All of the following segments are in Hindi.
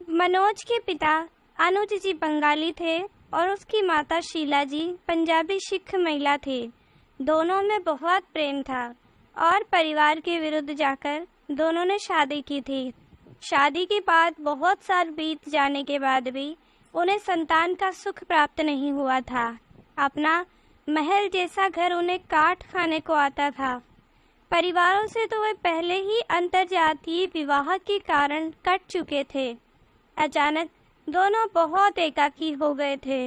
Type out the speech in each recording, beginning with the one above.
मनोज के पिता अनुज जी बंगाली थे और उसकी माता शीला जी पंजाबी सिख महिला थी। दोनों में बहुत प्रेम था और परिवार के विरुद्ध जाकर दोनों ने शादी की थी। शादी के बाद बहुत साल बीत जाने के बाद भी उन्हें संतान का सुख प्राप्त नहीं हुआ था। अपना महल जैसा घर उन्हें काट खाने को आता था। परिवारों से तो वे पहले ही अंतर्जातीय विवाह के कारण कट चुके थे। अचानक दोनों बहुत एकाकी हो गए थे।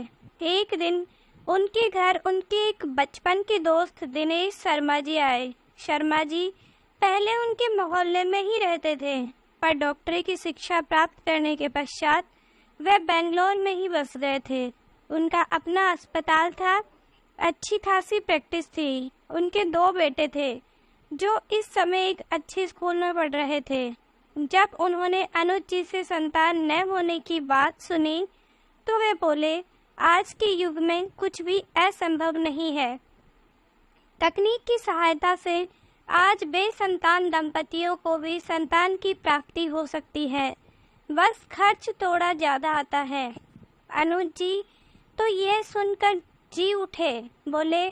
एक दिन उनके घर उनके एक बचपन के दोस्त दिनेश शर्मा जी आए। शर्मा जी पहले उनके मोहल्ले में ही रहते थे, पर डॉक्टरी की शिक्षा प्राप्त करने के पश्चात वे बेंगलोर में ही बस गए थे। उनका अपना अस्पताल था, अच्छी खासी प्रैक्टिस थी। उनके 2 बेटे थे जो इस समय एक अच्छे स्कूल में पढ़ रहे थे। जब उन्होंने अनुज जी से संतान न होने की बात सुनी तो वे बोले, आज के युग में कुछ भी असंभव नहीं है। तकनीक की सहायता से आज बेसंतान दंपतियों को भी संतान की प्राप्ति हो सकती है, बस खर्च थोड़ा ज़्यादा आता है। अनुज जी तो यह सुनकर जी उठे, बोले,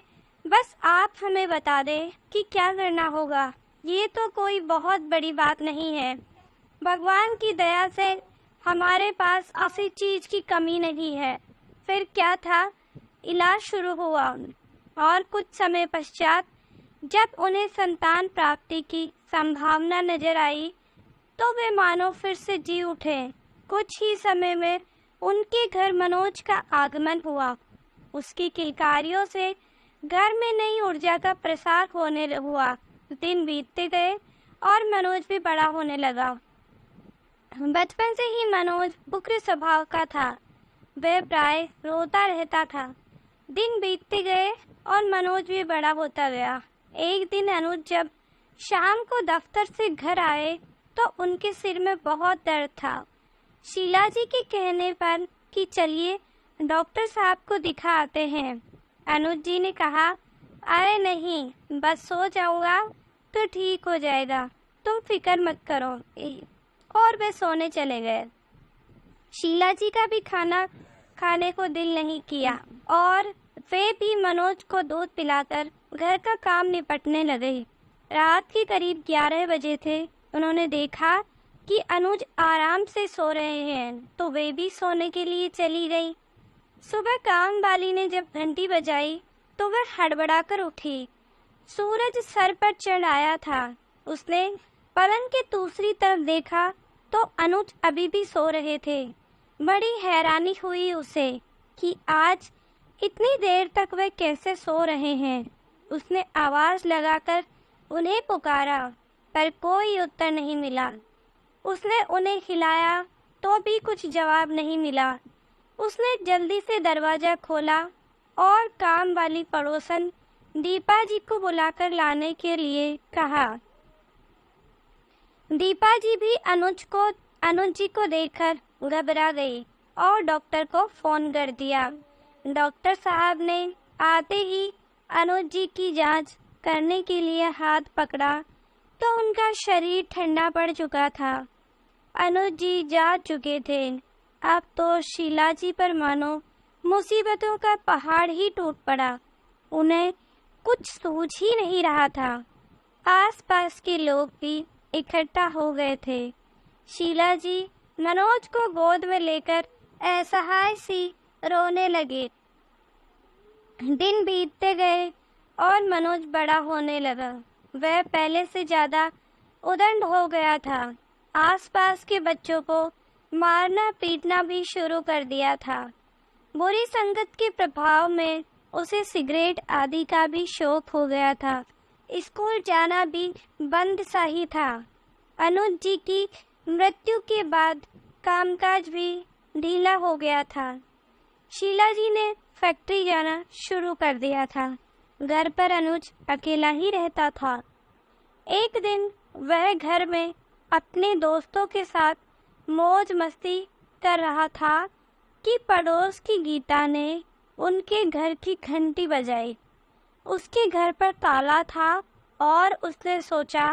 बस आप हमें बता दें कि क्या करना होगा। ये तो कोई बहुत बड़ी बात नहीं है। भगवान की दया से हमारे पास ऐसी चीज़ की कमी नहीं है। फिर क्या था, इलाज शुरू हुआ और कुछ समय पश्चात जब उन्हें संतान प्राप्ति की संभावना नजर आई तो वे मानो फिर से जी उठे। कुछ ही समय में उनके घर मनोज का आगमन हुआ। उसकी किलकारियों से घर में नई ऊर्जा का प्रसार होने हुआ। दिन बीतते गए और मनोज भी बड़ा होने लगा। बचपन से ही मनोज उग्र स्वभाव का था। वह प्राय रोता रहता था। दिन बीतते गए और मनोज भी बड़ा होता गया। एक दिन अनुज जब शाम को दफ्तर से घर आए तो उनके सिर में बहुत दर्द था। शीला जी के कहने पर कि चलिए डॉक्टर साहब को दिखा आते हैं। अनुज जी ने कहा, अरे नहीं, बस सो जाऊंगा तो ठीक हो जाएगा, तुम फिक्र मत करो। और वे सोने चले गए। शीला जी का भी खाना खाने को दिल नहीं किया और वे भी मनोज को दूध पिलाकर घर का काम निपटने लगे। रात के करीब 11 बजे थे। उन्होंने देखा कि अनुज आराम से सो रहे हैं तो वे भी सोने के लिए चली गई। सुबह काम वाली ने जब घंटी बजाई तो वह हड़बड़ाकर उठी। सूरज सर पर चढ़ आया था। उसने पलंग के दूसरी तरफ देखा तो अनुज अभी भी सो रहे थे। बड़ी हैरानी हुई उसे कि आज इतनी देर तक वे कैसे सो रहे हैं। उसने आवाज लगाकर उन्हें पुकारा पर कोई उत्तर नहीं मिला। उसने उन्हें हिलाया तो भी कुछ जवाब नहीं मिला। उसने जल्दी से दरवाजा खोला और काम वाली पड़ोसन दीपा जी को बुलाकर लाने के लिए कहा। दीपा जी भी अनुज जी को देखकर घबरा गई और डॉक्टर को फोन कर दिया। डॉक्टर साहब ने आते ही अनुज जी की जांच करने के लिए हाथ पकड़ा तो उनका शरीर ठंडा पड़ चुका था। अनुज जी जा चुके थे। अब तो शीला जी पर मानो मुसीबतों का पहाड़ ही टूट पड़ा। उन्हें कुछ सूझ ही नहीं रहा था। आसपास के लोग भी इकट्ठा हो गए थे। शीला जी मनोज को गोद में लेकर असहाय सी रोने लगे। दिन बीतते गए और मनोज बड़ा होने लगा। वह पहले से ज़्यादा उद्दंड हो गया था। आसपास के बच्चों को मारना पीटना भी शुरू कर दिया था। बुरी संगत के प्रभाव में उसे सिगरेट आदि का भी शौक हो गया था। स्कूल जाना भी बंद सा ही था। अनुज जी की मृत्यु के बाद कामकाज भी ढीला हो गया था। शीला जी ने फैक्ट्री जाना शुरू कर दिया था। घर पर अनुज अकेला ही रहता था। एक दिन वह घर में अपने दोस्तों के साथ मौज मस्ती कर रहा था कि पड़ोस की गीता ने उनके घर की घंटी बजाई। उसके घर पर ताला था और उसने सोचा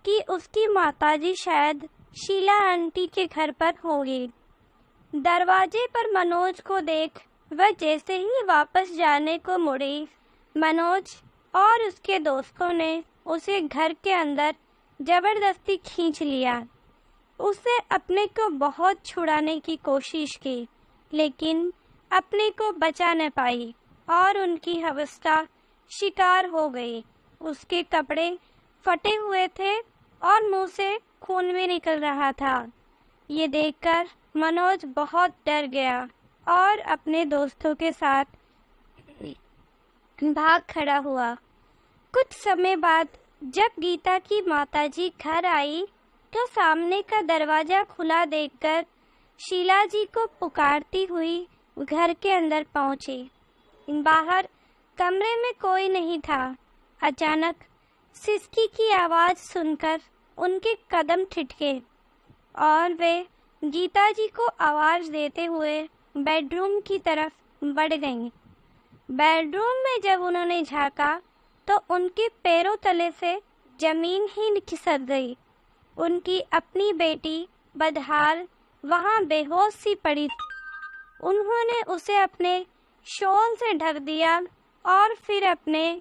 कि उसकी माताजी शायद शीला आंटी के घर पर होगी। दरवाजे पर मनोज को देख वह जैसे ही वापस जाने को मुड़ी, मनोज और उसके दोस्तों ने उसे घर के अंदर जबरदस्ती खींच लिया। उसे अपने को बहुत छुड़ाने की कोशिश की, लेकिन अपने को बचा न पाई और उनकी अवस्था शिकार हो गई। उसके कपड़े फटे हुए थे और मुंह से खून भी निकल रहा था। ये देखकर मनोज बहुत डर गया और अपने दोस्तों के साथ भाग खड़ा हुआ। कुछ समय बाद जब गीता की माताजी घर आई तो सामने का दरवाजा खुला देखकर शीला जी को पुकारती हुई घर के अंदर पहुंची। बाहर कमरे में कोई नहीं था। अचानक सिसकी की आवाज सुनकर उनके कदम ठिठके और वे गीता जी को आवाज देते हुए बेडरूम की तरफ बढ़ गईं। बेडरूम में जब उन्होंने झांका तो उनके पैरों तले से जमीन ही खिसक गई। उनकी अपनी बेटी बदहाल वहां बेहोश सी पड़ी। उन्होंने उसे अपने शॉल से ढक दिया और फिर अपने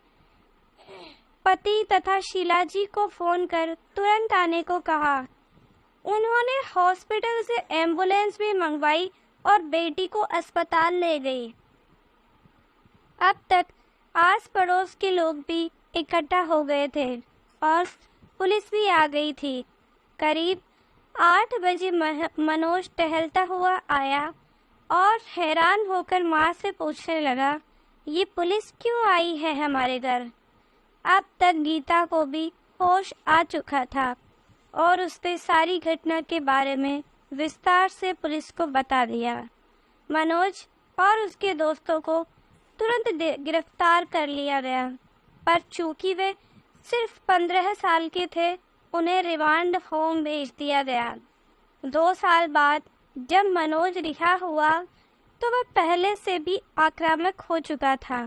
पति तथा शीला जी को फोन कर तुरंत आने को कहा। उन्होंने हॉस्पिटल से एम्बुलेंस भी मंगवाई और बेटी को अस्पताल ले गई। अब तक आस पड़ोस के लोग भी इकट्ठा हो गए थे और पुलिस भी आ गई थी। करीब 8 बजे मनोज टहलता हुआ आया और हैरान होकर माँ से पूछने लगा, ये पुलिस क्यों आई है हमारे घर? अब तक गीता को भी होश आ चुका था और उसने सारी घटना के बारे में विस्तार से पुलिस को बता दिया। मनोज और उसके दोस्तों को तुरंत गिरफ्तार कर लिया गया, पर चूंकि वे सिर्फ 15 साल के थे, उन्हें रिमांड होम भेज दिया गया। 2 साल बाद जब मनोज रिहा हुआ तो वह पहले से भी आक्रामक हो चुका था।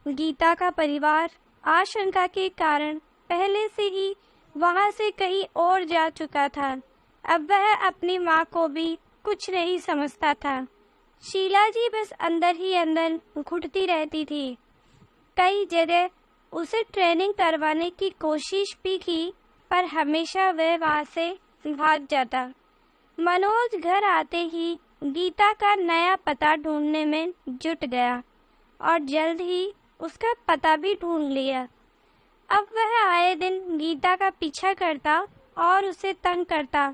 गीता का परिवार आशंका के कारण पहले से ही वहां से कहीं और जा चुका था। अब वह अपनी माँ को भी कुछ नहीं समझता था। शीला जी बस अंदर ही अंदर घुटती रहती थी। कई जगह उसे ट्रेनिंग करवाने की कोशिश भी की, पर हमेशा वह वहां से भाग जाता। मनोज घर आते ही गीता का नया पता ढूंढने में जुट गया और जल्द ही उसका पता भी ढूंढ लिया। अब वह आए दिन गीता का पीछा करता और उसे तंग करता।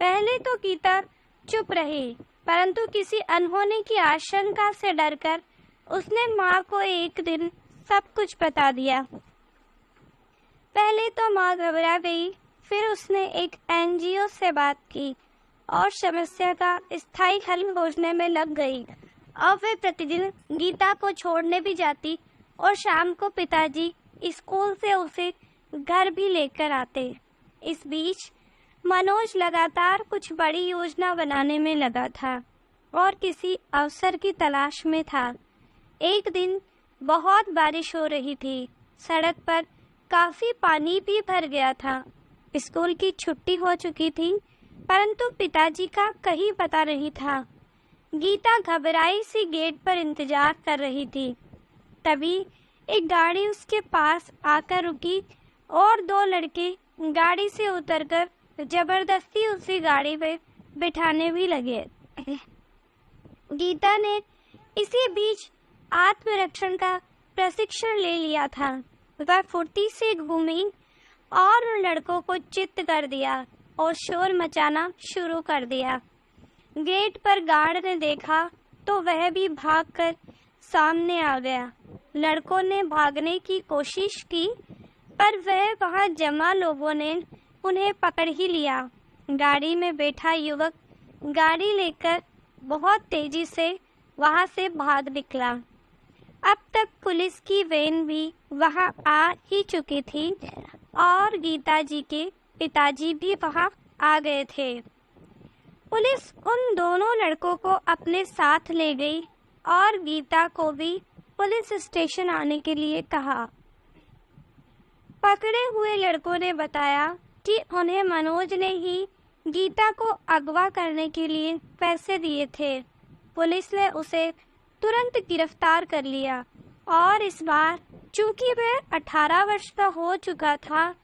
पहले तो गीता चुप रही, परंतु किसी अनहोनी की आशंका से डरकर उसने माँ को एक दिन सब कुछ बता दिया। पहले तो माँ घबरा गई, फिर उसने एक एनजीओ से बात की और समस्या का स्थायी हल खोजने में लग गई। अब वे प्रतिदिन गीता को छोड़ने भी जाती और शाम को पिताजी स्कूल से उसे घर भी लेकर आते। इस बीच मनोज लगातार कुछ बड़ी योजना बनाने में लगा था और किसी अवसर की तलाश में था। एक दिन बहुत बारिश हो रही थी। सड़क पर काफी पानी भी भर गया था। स्कूल की छुट्टी हो चुकी थी, परंतु पिताजी का कहीं पता नहीं था। गीता घबराई सी गेट पर इंतजार कर रही थी। तभी एक गाड़ी उसके पास आकर रुकी और 2 लड़के गाड़ी से उतरकर जबरदस्ती उसी गाड़ी में बिठाने भी लगे। गीता ने इसी बीच आत्मरक्षण का प्रशिक्षण ले लिया था। वह फुर्ती से घूमी और उन लड़कों को चित्त कर दिया और शोर मचाना शुरू कर दिया। गेट पर गार्ड ने देखा तो वह भी भागकर सामने आ गया। लड़कों ने भागने की कोशिश की, पर वह वहां जमा लोगों ने उन्हें पकड़ ही लिया। गाड़ी में बैठा युवक गाड़ी लेकर बहुत तेजी से वहां से भाग निकला। अब तक पुलिस की वैन भी वहां आ ही चुकी थी और गीता जी के पिताजी भी वहां आ गए थे। पुलिस उन दोनों लड़कों को अपने साथ ले गई और गीता को भी पुलिस स्टेशन आने के लिए कहा। पकड़े हुए लड़कों ने बताया कि उन्हें मनोज ने ही गीता को अगवा करने के लिए पैसे दिए थे। पुलिस ने उसे तुरंत गिरफ्तार कर लिया और इस बार चूंकि वह 18 वर्ष का हो चुका था,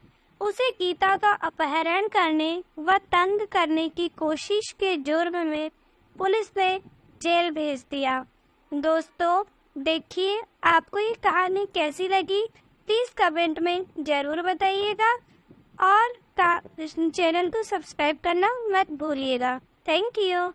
उसे गीता का अपहरण करने व तंग करने की कोशिश के जुर्म में पुलिस ने जेल भेज दिया। दोस्तों, देखिए आपको ये कहानी कैसी लगी, प्लीज़ कमेंट में ज़रूर बताइएगा और चैनल को सब्सक्राइब करना मत भूलिएगा। Thank you.